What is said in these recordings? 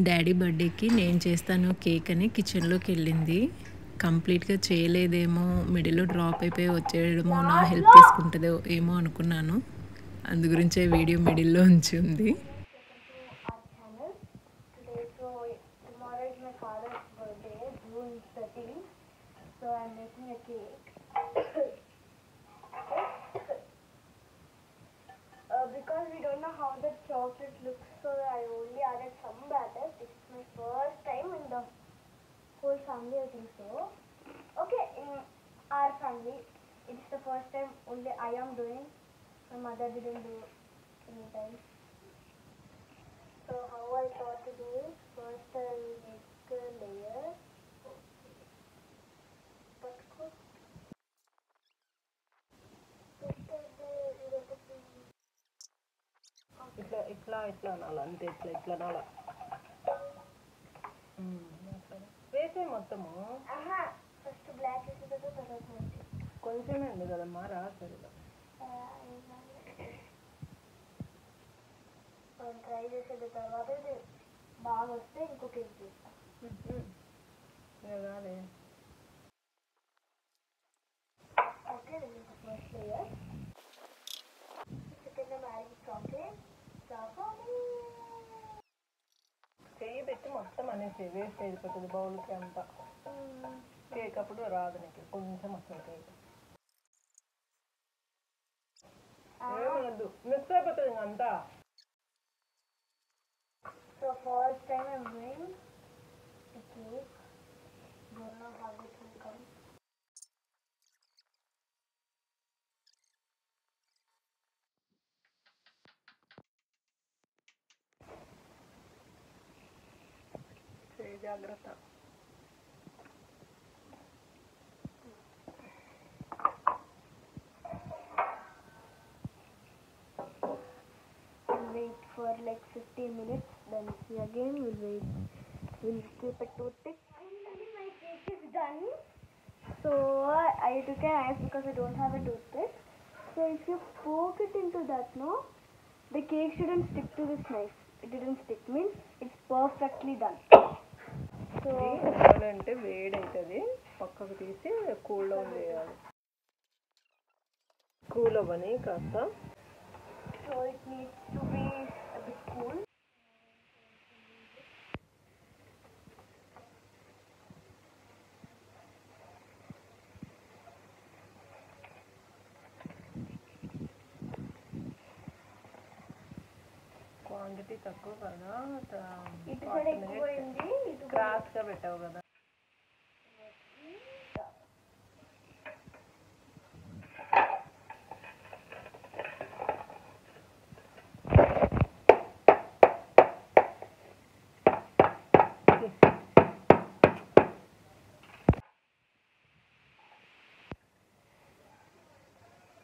Daddy బర్త్డేకి నేను చేస్తాను కేక్ అని కిచెన్లోకి వెళ్ళింది. కంప్లీట్గా చేయలేదేమో, మిడిల్లో డ్రాప్ అయిపోయి వచ్చేయడమో, నా హెల్ప్ తీసుకుంటుందో ఏమో అనుకున్నాను. అందు గురించే వీడియో మిడిల్లో ఉంచి ఉంది. Because we don't know how the chocolate looks, so I only added some batter. This is my first time in the whole family, I think so. Okay, in our family, it's the first time only I am doing. My mother didn't do any time. So how I thought to do it, first I'll make a layer. ఇట్లా అనాలి అంతే. ఇట్లా అనాలి. వేసే మొత్తము first black వేసిన తర్వాత కొంచెమే ఉంది కదమ్మా, రా సరిగా ట్రై చేసిన తర్వాత బాగా వస్తే ఇంకొక కేక్ చేస్తాం. కాదే. Okay, first layer. Second marriage chocolate చేయి పెట్టి మొత్తం అనేసి వేస్ట్ అయిపోతుంది బౌల్కి అంతా. కేక్ అప్పుడు రాదు నీకు, కొంచెం వస్తుంది కేక్. ఏమనద్దు, మిక్స్ అయిపోతుంది అంతా. So first time I'm doing the cake. Don't know how it will come. జాగ్రత్త. Wait for like 15 minutes, then see again. We'll keep it toothpick. Finally my cake is done. So I took a knife because I don't have a toothpick. So if you poke it into that, no, the cake shouldn't stick to this knife. It didn't stick, means it's perfectly done. So అంటే వేడి అవుతుంది, పక్కకు తీసి cool down చేయాలి. Cool అవ్వని కాస్త. So it needs to be a bit cool. Quantity తక్కువ కదా, ఇటు సైడ్ ఎక్కువైంది, క్రాస్గా పెట్టావు కదా.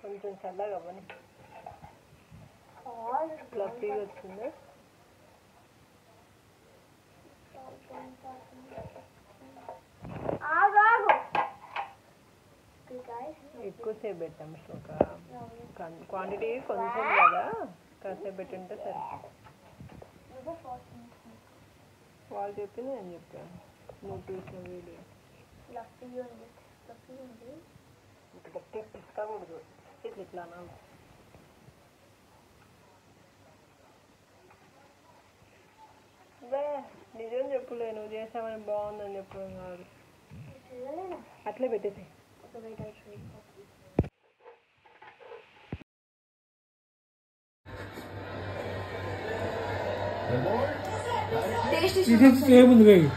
కొంచెం చల్లగా అవ్వని, ఫ్లఫీగా వచ్చింది. ఎక్కువసేపు పెట్టాము శ్లోక, క్వాంటిటీ కొంచెం కదా, కాసేపు పెట్టుంటే సరే. వాళ్ళు చెప్పింది నేను చెప్పాను, నువ్వు చూసిన వీడియో. ఇంత గట్టి పిక్కకూడదు, ఇట్లా అనాలి. నిజం చెప్పులే, నువ్వు చేసామని బాగుందని చెప్పడం కాదు, అట్లే పెట్టేసి. ఇది ఫ్లేమ్ ఉంది కదా.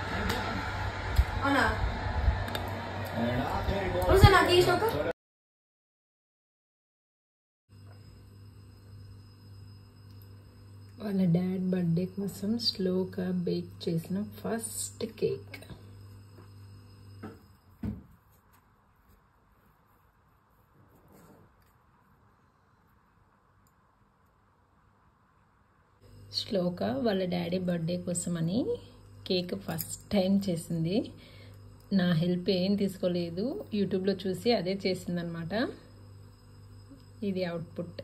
అవునా ఒకసారి నాకు ఈ షోకు. వాళ్ళ డాడ్ బర్త్డే కోసం స్లోగా బేక్ చేసిన ఫస్ట్ కేక్. శ్లోక వాళ్ళ డాడీ బర్త్డే కోసమని కేక్ ఫస్ట్ టైం చేసింది. నా హెల్ప్ ఏం తీసుకోలేదు, యూట్యూబ్లో చూసి అదే చేసిందనమాట. ఇది అవుట్పుట్.